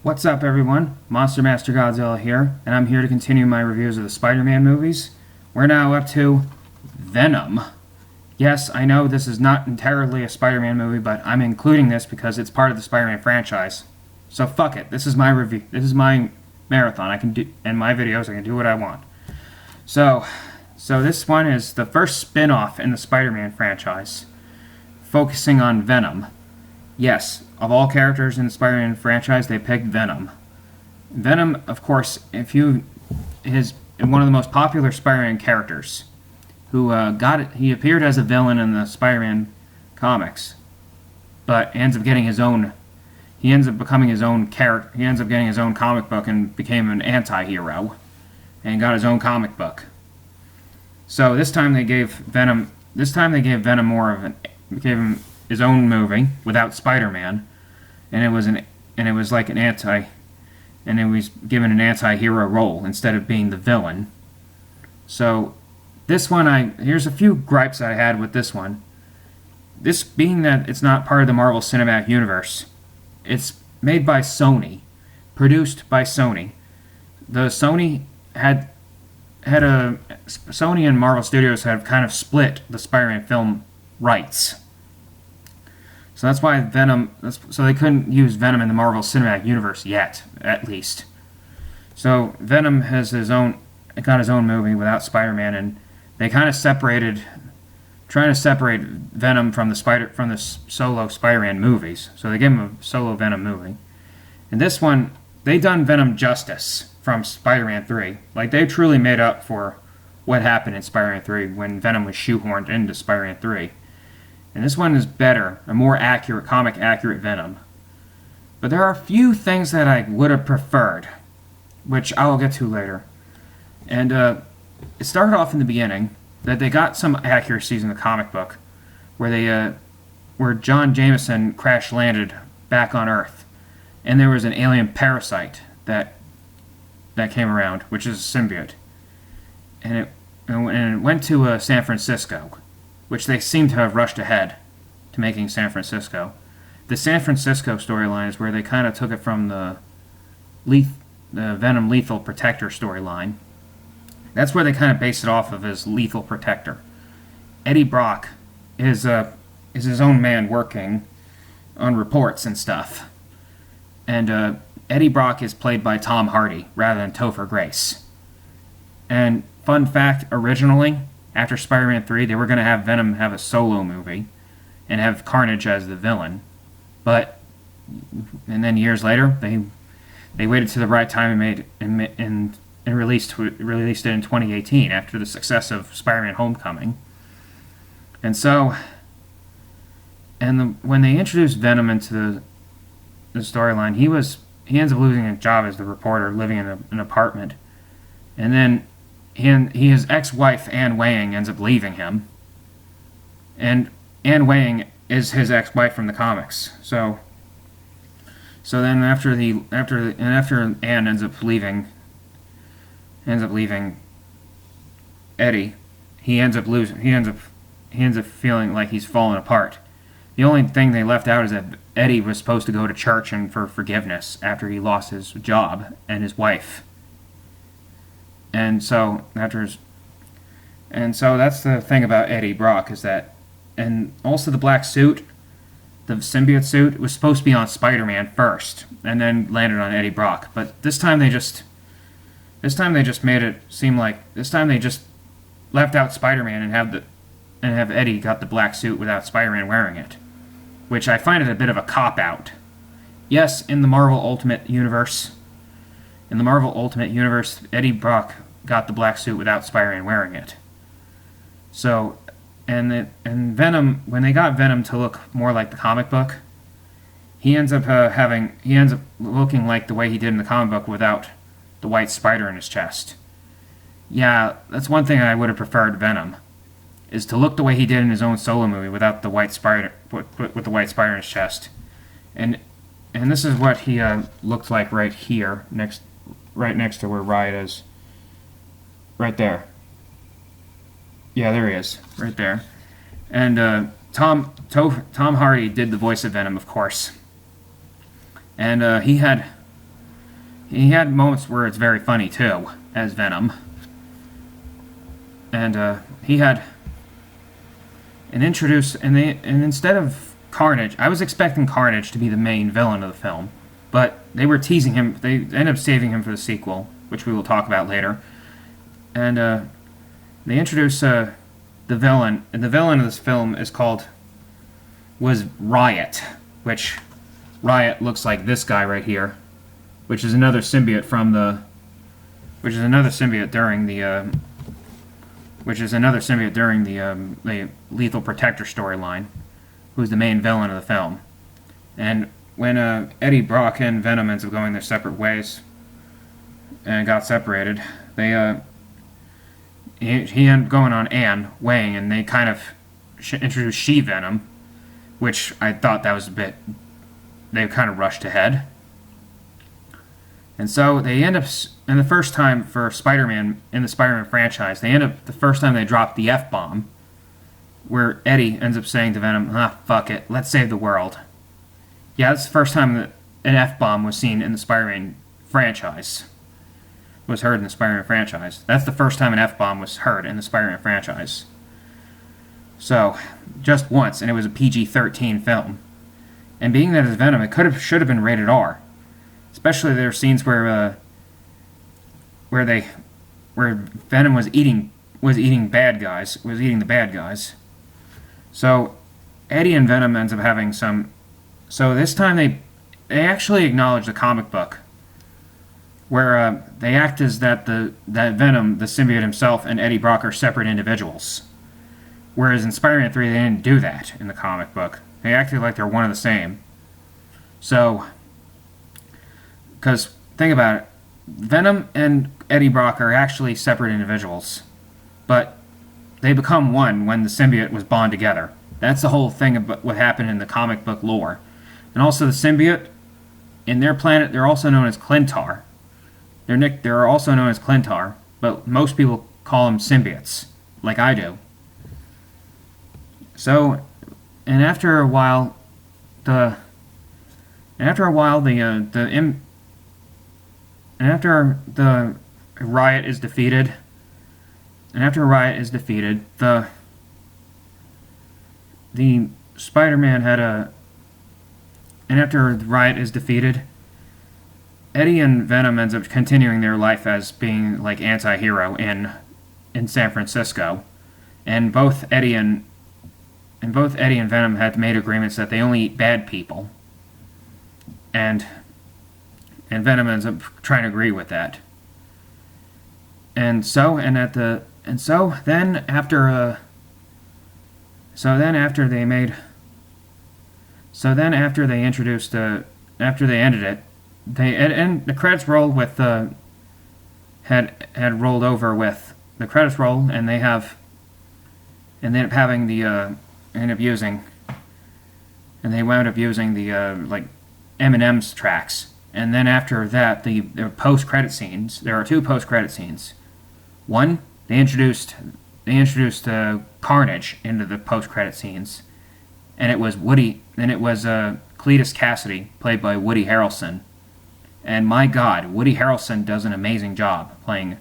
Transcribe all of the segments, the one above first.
What's up, everyone? Monster Master Godzilla here, and I'm here to continue my reviews of the Spider-Man movies. We're now up to Venom. Yes, I know this is not entirely a Spider-Man movie, but I'm including this because it's part of the Spider-Man franchise. So fuck it. This is my review. This is my marathon. I can do, and my videos. I can do what I want. So this one is the first spin-off in the Spider-Man franchise, focusing on Venom. Yes, of all characters in the Spider-Man franchise, they picked Venom. Venom, of course, is one of the most popular Spider-Man characters. He appeared as a villain in the Spider-Man comics, but ends up getting his own. He ends up becoming his own character. He ends up getting his own comic book and became an anti-hero, and got his own comic book. So this time they gave Venom. This time they gave Venom gave him his own movie without Spider-Man, and it was like an and it was given an anti-hero role instead of being the villain. So this one, here's a few gripes I had with this one. This being that it's not part of the Marvel Cinematic Universe, it's made by Sony, produced by Sony. Sony and Marvel Studios have kind of split the Spider-Man film rights. So that's why so they couldn't use Venom in the Marvel Cinematic Universe yet, at least. So Venom got his own movie without Spider-Man, and they kind of trying to separate Venom from the solo Spider-Man movies. So they gave him a solo Venom movie. And this one, they done Venom justice from Spider-Man 3. Like, they truly made up for what happened in Spider-Man 3 when Venom was shoehorned into Spider-Man 3. And this one is better, a more accurate, comic-accurate Venom. But there are a few things that I would have preferred, which I will get to later. And it started off in the beginning that they got some accuracies in the comic book, where John Jameson crash-landed back on Earth, and there was an alien parasite that came around, which is a symbiote, and it went to San Francisco, which they seem to have rushed ahead to making San Francisco. The San Francisco storyline is where they kind of took it from the Venom Lethal Protector storyline. That's where they kind of based it off of as Lethal Protector. Eddie Brock is his own man working on reports and stuff. And Eddie Brock is played by Tom Hardy rather than Topher Grace. And fun fact, originally, after Spider-Man 3, they were going to have Venom have a solo movie and have Carnage as the villain. And then years later, they waited to the right time and released it in 2018 after the success of Spider-Man Homecoming. And so, when they introduced Venom into the storyline, he ends up losing a job as the reporter, living in an apartment, and then his ex-wife Anne Wang ends up leaving him, and Anne Wang is his ex-wife from the comics. So then after Anne ends up leaving Eddie, he ends up feeling like he's fallen apart. The only thing they left out is that Eddie was supposed to go to church and for forgiveness after he lost his job and his wife. And so that's the thing about Eddie Brock is that, and also the black suit, the symbiote suit, was supposed to be on Spider-Man first, and then landed on Eddie Brock. But this time they just made it seem like they just left out Spider-Man and have Eddie got the black suit without Spider-Man wearing it, which I find it a bit of a cop-out. Yes, in the Marvel Ultimate Universe, Eddie Brock got the black suit without Spider-Man wearing it. So, and Venom, when they got Venom to look more like the comic book, he ends up looking like the way he did in the comic book without the white spider in his chest. Yeah, that's one thing I would have preferred Venom, is to look the way he did in his own solo movie without the white spider, with the white spider in his chest. And this is what he looked like right here, right next to where Riot is. Right there. Yeah, there he is, right there. And Tom Hardy did the voice of Venom, of course. And he had He had moments where it's very funny too, as Venom. And he had and instead of Carnage, I was expecting Carnage to be the main villain of the film, but they were teasing him. They ended up saving him for the sequel, which we will talk about later. And they introduced the villain, and the villain of this film was Riot, which Riot looks like this guy right here, which is another symbiote during the Lethal Protector storyline, who's the main villain of the film. And when Eddie Brock and Venom ends up going their separate ways and got separated, he ended up going on Anne Wang, and they kind of introduced She-Venom, which I thought that was they kind of rushed ahead. And so they end up, in the first time for Spider-Man, in the Spider-Man franchise, the first time they dropped the F-bomb, where Eddie ends up saying to Venom, fuck it, let's save the world. Yeah, that's the first time that an F-bomb was seen in the Spider-Man franchise. Was heard in the Spider-Man franchise. That's the first time an F-bomb was heard in the Spider-Man franchise. So, just once, and it was a PG-13 film. And being that it's Venom, should have been rated R. Especially there are scenes where Venom was eating the bad guys. So Eddie and Venom ends up having some. So this time they actually acknowledge the comic book, where they act as that Venom, the symbiote himself, and Eddie Brock are separate individuals. Whereas in Spider-Man 3 they didn't do that in the comic book. They acted like they're one and the same. So. Because, think about it, Venom and Eddie Brock are actually separate individuals, but they become one when the symbiote was bound together. That's the whole thing about what happened in the comic book lore. And also the symbiote, in their planet, they're also known as Clintar. They're also known as Clintar, but most people call them symbiotes, like I do. So, and after a while, the Riot is defeated, the Spider-Man after Riot is defeated, Eddie and Venom ends up continuing their life as being like anti-hero in San Francisco, and both Eddie and Venom had made agreements that they only eat bad people, and Venom ends up trying to agree with that. After they ended it, the credits roll with had rolled over with the credits roll, and they ended up using the like Eminem's tracks. And then after that, the post-credit scenes. There are two post-credit scenes. One, they introduced Carnage into the post-credit scenes, and it was Cletus Cassidy, played by Woody Harrelson. And my God, Woody Harrelson does an amazing job playing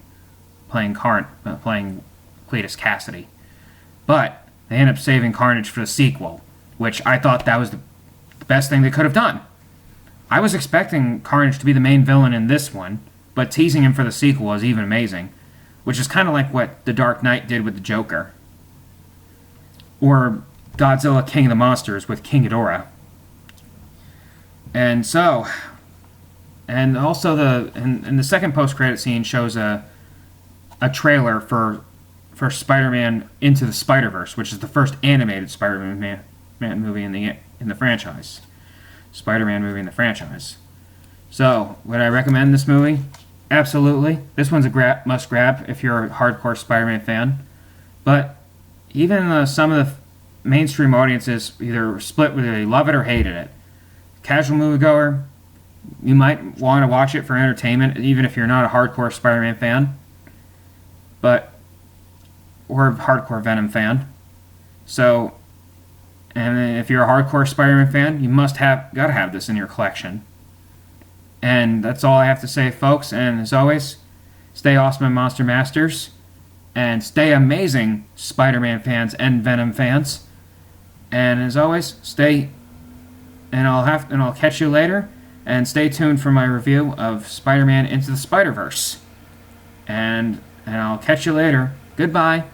Cletus Cassidy. But they end up saving Carnage for the sequel, which I thought that was the best thing they could have done. I was expecting Carnage to be the main villain in this one, but teasing him for the sequel was even amazing, which is kind of like what The Dark Knight did with the Joker, or Godzilla King of the Monsters with King Ghidorah. And also the second post-credit scene shows a trailer for Spider-Man Into the Spider-Verse, which is the first animated Spider-Man movie in the franchise. Spider-Man movie in the franchise. So, would I recommend this movie? Absolutely. This one's a must grab if you're a hardcore Spider-Man fan. But even some of the mainstream audiences either split whether they love it or hated it. Casual moviegoer, you might want to watch it for entertainment, even if you're not a hardcore Spider-Man fan, or a hardcore Venom fan. So, and if you're a hardcore Spider-Man fan, you gotta have this in your collection. And that's all I have to say, folks. And as always, stay awesome and Monster Masters. And stay amazing, Spider-Man fans and Venom fans. And as always, stay... And I'll catch you later. And stay tuned for my review of Spider-Man Into the Spider-Verse. And I'll catch you later. Goodbye.